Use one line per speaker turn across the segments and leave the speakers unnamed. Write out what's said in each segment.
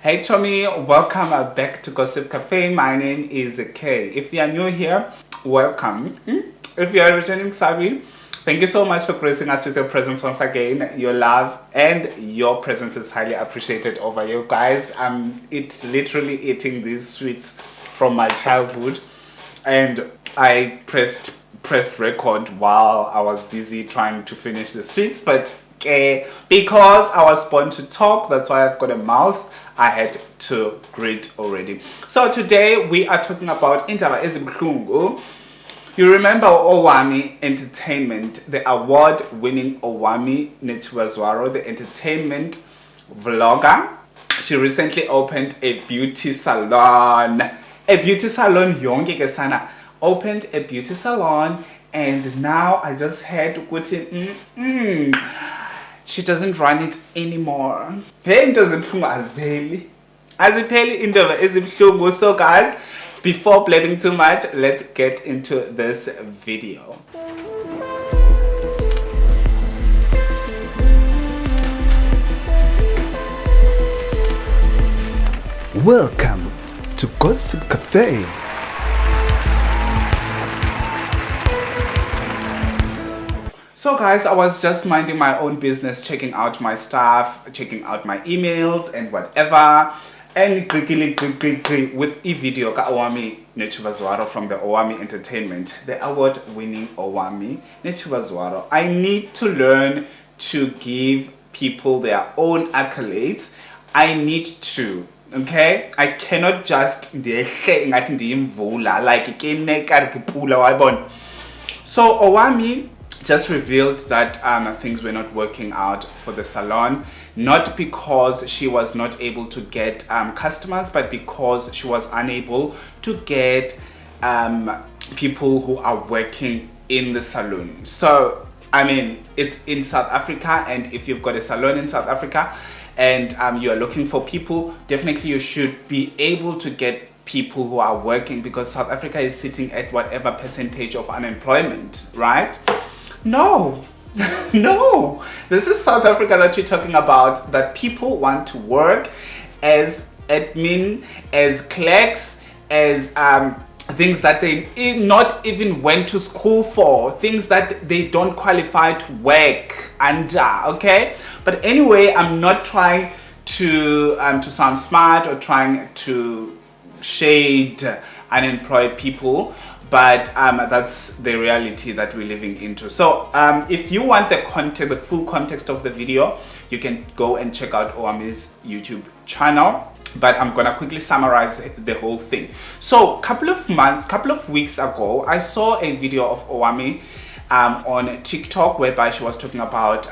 Hey Tommy, welcome back to Gossip Cafe. My name is Kay. If you are new here, welcome. If you are returning Sabi, thank you so much for gracing us with your presence once again. Your love and your presence is highly appreciated over you guys. I'm literally eating these sweets from my childhood, and I pressed record while I was busy trying to finish the sweets, but because I was born to talk, that's why I've got a mouth, I had to greet already. So today we are talking about indaba ezibuhlungu. You remember Owamie Entertainment, the award-winning Owamie Netwazwaro, the entertainment vlogger. She recently opened a beauty salon. Yonke ke sana opened a beauty salon, and now I just heard ukuthi she doesn't run it anymore. Hey, into ezibuhlungu azipheli indaba ezibuhlungu. So guys, before blabbing too much, let's get into this video.
Welcome to Gossip Cafe.
So guys, I was just minding my own business, checking out my stuff, checking out my emails and whatever, and with a video ka Owamie Netwazwaro from the Owamie Entertainment, the award-winning Owamie Netwazwaro. I need to learn to give people their own accolades. I need to, okay? I cannot just like so Owamie just revealed that things were not working out for the salon, not because she was not able to get customers, but because she was unable to get people who are working in the salon. So I mean, it's in South Africa, and if you've got a salon in South Africa and you are looking for people, definitely you should be able to get people who are working, because South Africa is sitting at whatever percentage of unemployment, right? No, no, this is South Africa that you're talking about, that people want to work as admin, as clerks, as things that they not even went to school for, things that they don't qualify to work under, okay? But anyway, I'm not trying to sound smart or trying to shade unemployed people, but that's the reality that we're living into. So if you want the full context of the video, you can go and check out Owamie's YouTube channel, but I'm gonna quickly summarize the whole thing. So couple of weeks ago, I saw a video of Owamie on TikTok, whereby she was talking about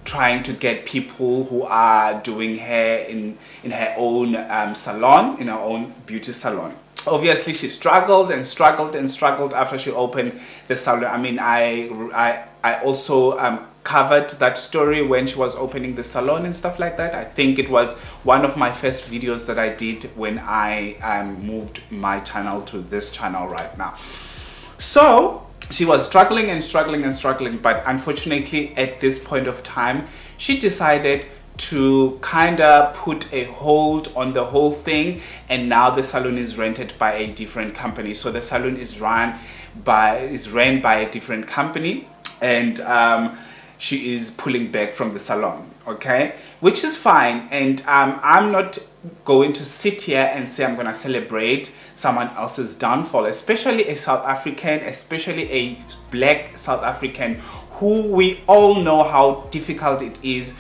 trying to get people who are doing hair in her own salon, in her own beauty salon. Obviously, she struggled and struggled and struggled after she opened the salon. I mean, I also covered that story when she was opening the salon and stuff like that. I think it was one of my first videos that I did when I moved my channel to this channel right now. So she was struggling and struggling and struggling, but unfortunately at this point of time, she decided to kind of put a hold on the whole thing, and now the salon is rented by a different company. So the salon is ran by a different company, and she is pulling back from the salon, okay, which is fine. And I'm not going to sit here and say I'm gonna celebrate someone else's downfall, especially a South African, especially a black South African, who we all know how difficult it is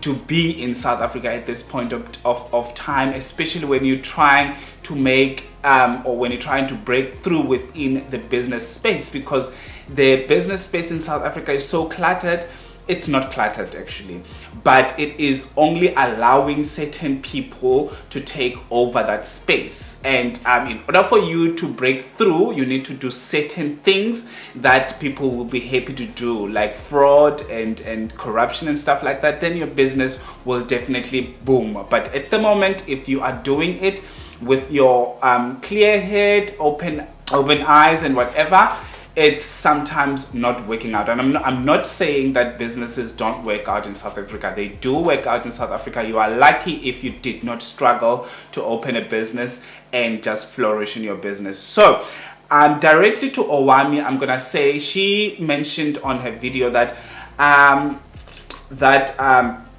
to be in South Africa at this point of time, especially when you're trying to make or when you're trying to break through within the business space, because the business space in South Africa is so cluttered. It's not cluttered actually, but it is only allowing certain people to take over that space. And in order for you to break through, you need to do certain things that people will be happy to do, like fraud and corruption and stuff like that. Then your business will definitely boom. But at the moment, if you are doing it with your clear head, open eyes and whatever, it's sometimes not working out. And I'm not saying that businesses don't work out in South Africa. They do work out in South Africa. You are lucky if you did not struggle to open a business and just flourish in your business. So directly to Owamie, I'm gonna say she mentioned on her video that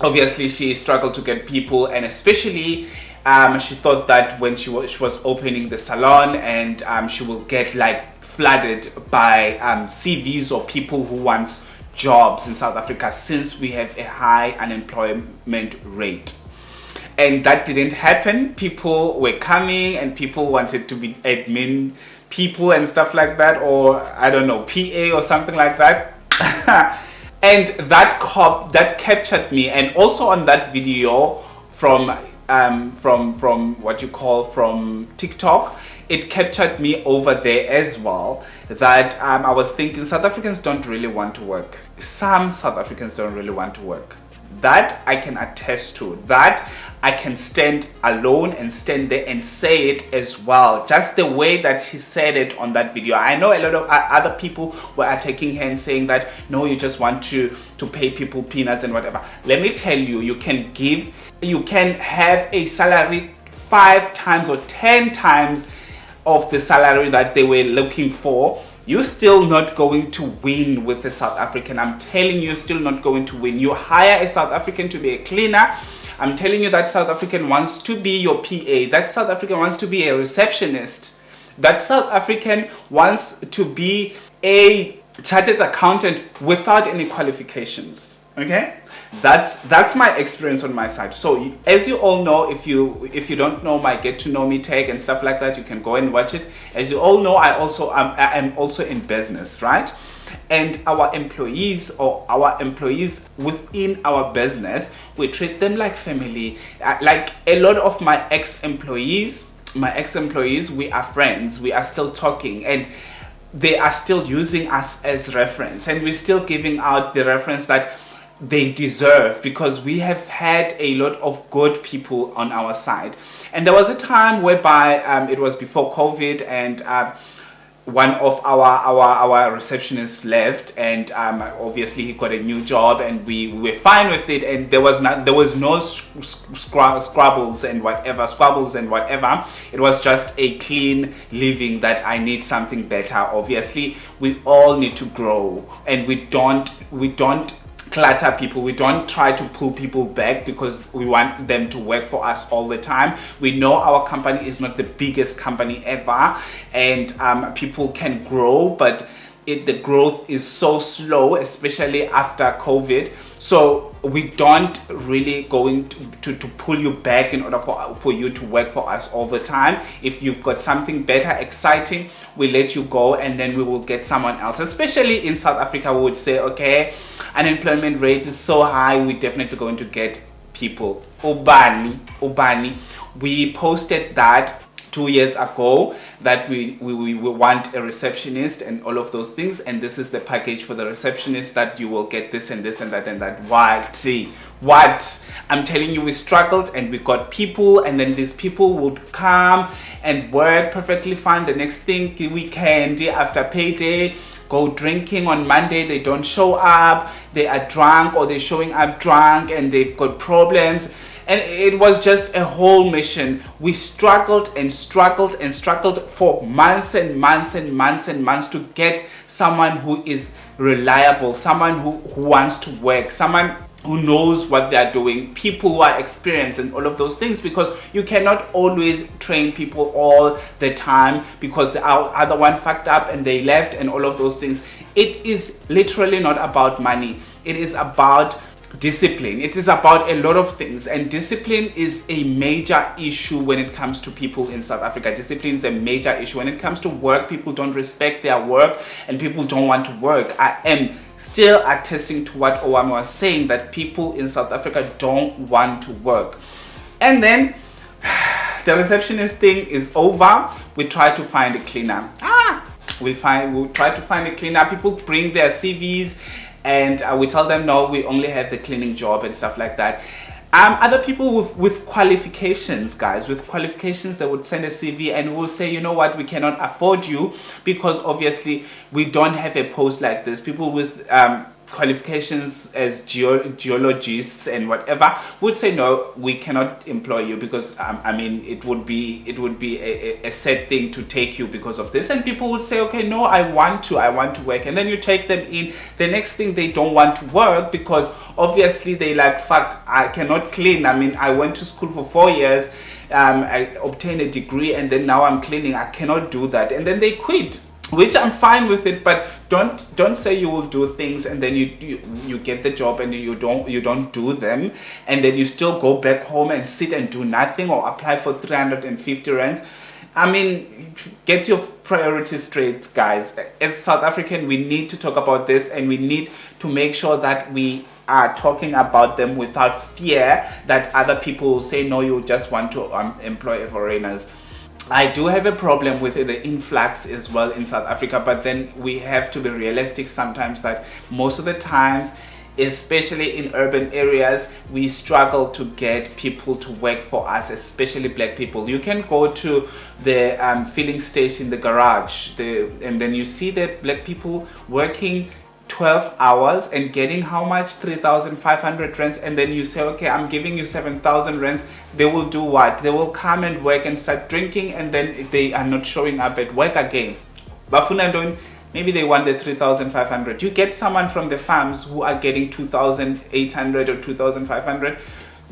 obviously she struggled to get people, and especially she thought that when she was opening the salon, and she will get like flooded by CVs or people who want jobs in South Africa, since we have a high unemployment rate. And that didn't happen. People were coming and people wanted to be admin people and stuff like that, or I don't know, PA or something like that. And that captured me. And also on that video from what you call from TikTok, it captured me over there as well, that I was thinking South Africans don't really want to work. Some South Africans don't really want to work. That I can attest to. That I can stand alone and stand there and say it as well. Just the way that she said it on that video. I know a lot of other people were attacking her and saying that, no, you just want to pay people peanuts and whatever. Let me tell you, you can have a salary 5 times or 10 times of the salary that they were looking for. You're still not going to win with the South African. I'm telling you, still not going to win. You hire a South African to be a cleaner. I'm telling you, that South African wants to be your PA. That South African wants to be a receptionist. That South African wants to be a chartered accountant without any qualifications. Okay? That's my experience on my side. So as you all know, if you don't know my get to know me tag and stuff like that, you can go and watch it. As you all know, I am also in business, right? And our employees within our business, we treat them like family. Like a lot of my ex-employees, we are friends. We are still talking, and they are still using us as reference, and we're still giving out the reference that they deserve, because we have had a lot of good people on our side. And there was a time whereby it was before COVID, and one of our receptionists left, and obviously he got a new job, and we were fine with it, and there was no squabbles and whatever. It was just a clean living, that I need something better. Obviously we all need to grow, and we don't clutter people. We don't try to pull people back because we want them to work for us all the time. We know our company is not the biggest company ever, and people can grow, but the growth is so slow, especially after COVID. So we don't really going to pull you back in order for you to work for us all the time. If you've got something better, exciting, we let you go, and then we will get someone else. Especially in South Africa, we would say, okay, unemployment rate is so high, we're definitely going to get people. Owamie, we posted that 2 years ago, that we want a receptionist and all of those things, and this is the package for the receptionist, that you will get this and this and that and that. What? I'm telling you, we struggled and we got people, and then these people would come and work perfectly fine. The next thing, weekend after payday, go drinking on Monday, they don't show up, they are drunk, or they're showing up drunk and they've got problems. And it was just a whole mission. We struggled and struggled and struggled for months and months and months and months to get someone who is reliable, someone who wants to work, someone who knows what they are doing, people who are experienced and all of those things, because you cannot always train people all the time, because the other one fucked up and they left and all of those things. It is literally not about money. It is about discipline. It is about a lot of things, and discipline is a major issue when it comes to people in South Africa. Discipline is a major issue when it comes to work. People don't respect their work, and people don't want to work. I am still attesting to what Owamie was saying, that people in South Africa don't want to work. And then the receptionist thing is over. We try to find a cleaner. We try to find a cleaner. People bring their CVs, and we tell them, no, we only have the cleaning job and stuff like that. Other people with qualifications, guys, with qualifications, they would send a CV and will say, you know what, we cannot afford you because obviously we don't have a post like this. People with qualifications as geologists and whatever would say, no, we cannot employ you because I mean it would be a sad thing to take you because of this. And people would say, okay, no, I want to work. And then you take them in, the next thing they don't want to work because obviously they like, fuck, I cannot clean. I mean, I went to school for 4 years, I obtained a degree, and then now I'm cleaning. I cannot do that. And then they quit, which I'm fine with it, but don't say you will do things and then you get the job and you don't do them, and then you still go back home and sit and do nothing or apply for 350 rands. I mean, get your priorities straight, guys. As South African, we need to talk about this, and we need to make sure that we are talking about them without fear that other people will say, no, you just want to employ foreigners. I do have a problem with the influx as well in South Africa, but then we have to be realistic sometimes that most of the times, especially in urban areas, we struggle to get people to work for us, especially black people. You can go to the filling station, the garage, and then you see that black people working 12 hours and getting how much? 3,500 rands. And then you say, okay, I'm giving you 7,000 rands. They will do what? They will come and work and start drinking, and then they are not showing up at work again. Bafuna don't. Maybe they want the 3,500. You get someone from the farms who are getting 2,800 or 2,500.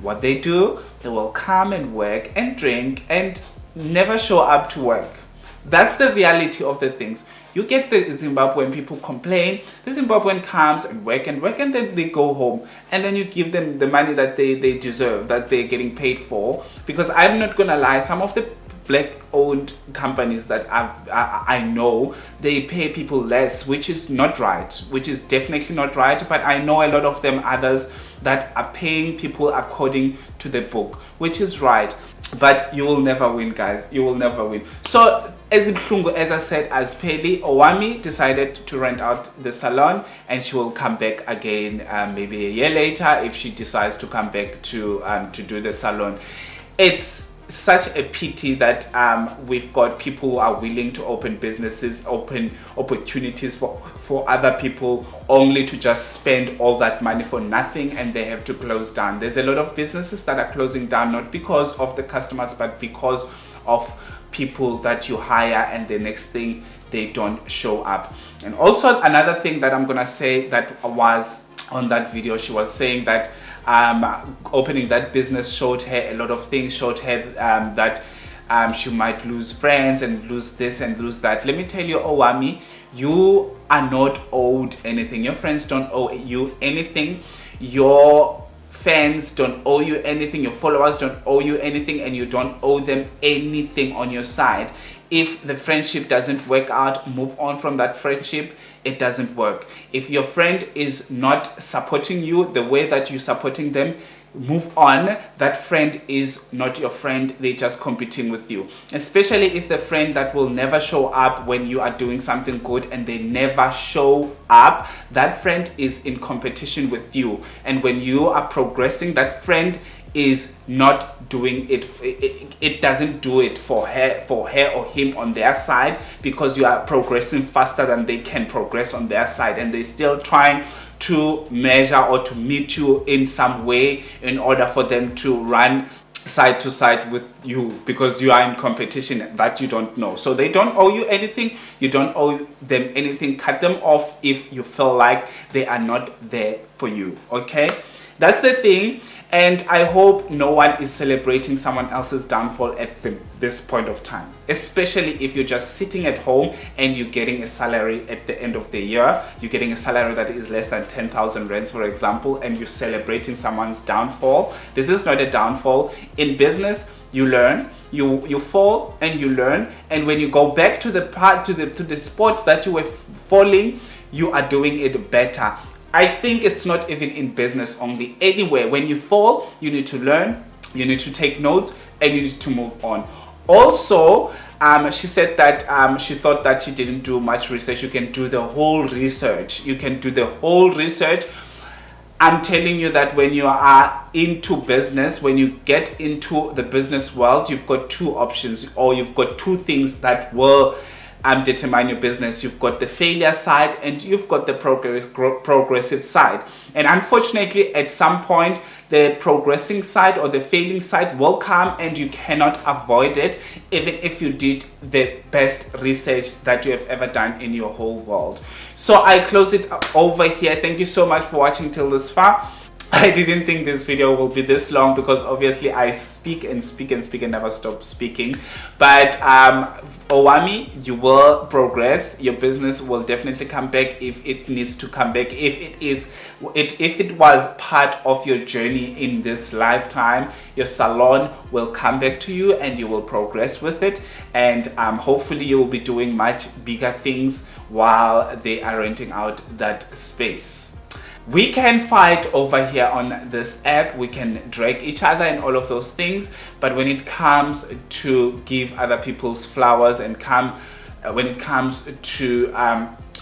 What they do, they will come and work and drink and never show up to work. That's the reality of the things. You get the Zimbabwean people complain, the Zimbabwean comes and work and then they go home, and then you give them the money that they deserve, that they're getting paid for. Because I'm not gonna lie, some of the black owned companies that I know, they pay people less, which is not right, which is definitely not right. But I know a lot of them others that are paying people according to the book, which is right. But you will never win, guys. You will never win. So as I said, as Peli, Owamie decided to rent out the salon, and she will come back again maybe a year later if she decides to come back to do the salon. It's such a pity that we've got people who are willing to open businesses, open opportunities for other people, only to just spend all that money for nothing, and they have to close down. There's a lot of businesses that are closing down, not because of the customers, but because of people that you hire, and the next thing, they don't show up. And also another thing that I'm gonna say that was on that video, she was saying that opening that business showed her a lot of things, showed her that she might lose friends and lose this and lose that. Let me tell you, Owamie, you are not owed anything. Your friends don't owe you anything. Your fans don't owe you anything. Your followers don't owe you anything, and you don't owe them anything on your side. If the friendship doesn't work out, move on from that friendship. It doesn't work. If your friend is not supporting you the way that you're supporting them, move on. That friend is not your friend. They're just competing with you. Especially if the friend that will never show up when you are doing something good, and they never show up, that friend is in competition with you. And when you are progressing, that friend is not doing it. It doesn't do it for her or him on their side, because you are progressing faster than they can progress on their side, and they're still trying to measure or to meet you in some way in order for them to run side to side with you, because you are in competition that you don't know. So they don't owe you anything. You don't owe them anything. Cut them off if you feel like they are not there for you. Okay, that's the thing. And I hope no one is celebrating someone else's downfall at this point of time, especially if you're just sitting at home and you're getting a salary at the end of the year. You're getting a salary that is less than 10,000 rands, for example, and you're celebrating someone's downfall. This is not a downfall. In business, you learn, you fall and you learn, and when you go back to the spot that you were falling, you are doing it better. I think it's not even in business only. Anywhere, when you fall, you need to learn, you need to take notes, and you need to move on. Also, she said that she thought that she didn't do much research. You can do the whole research. You can do the whole research. I'm telling you that when you are into business, when you get into the business world, you've got two options, or you've got two things that will determine your business. You've got the failure side and you've got the progressive side. And unfortunately, at some point, the progressing side or the failing side will come, and you cannot avoid it, even if you did the best research that you have ever done in your whole world. So I close it over here. Thank you so much for watching till this far. I didn't think this video will be this long, because obviously I speak and speak and speak and never stop speaking. But Owamie, you will progress. Your business will definitely come back if it needs to come back. If it was part of your journey in this lifetime, your salon will come back to you and you will progress with it. And hopefully you will be doing much bigger things while they are renting out that space. We can fight over here on this app, we can drag each other and all of those things, but when it comes to give other people's flowers and when it comes to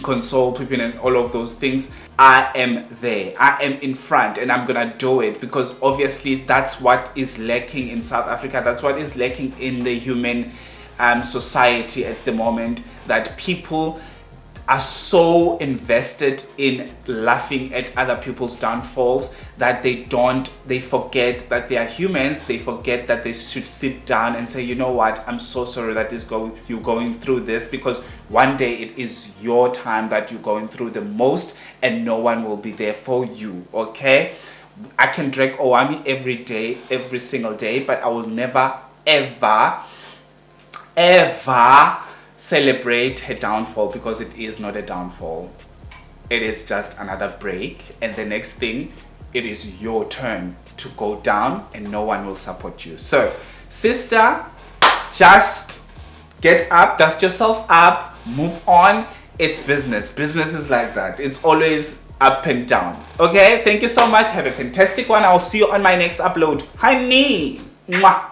console people and all of those things, I am there. I am in front, and I'm gonna do it, because obviously that's what is lacking in South Africa. That's what is lacking in the human society at the moment, that people are so invested in laughing at other people's downfalls that they forget that they are humans. They forget that they should sit down and say, you know what, I'm so sorry that you're going through this, because one day it is your time that you're going through the most, and no one will be there for you. Okay, I can drag Owamie every day, every single day, but I will never ever celebrate her downfall, because it is not a downfall. It is just another break, and the next thing, it is your turn to go down, and no one will support you. So sister, just get up, dust yourself up, move on. It's business. Business is like that. It's always up and down. Okay, thank you so much. Have a fantastic one. I'll see you on my next upload. Honey. Mwah.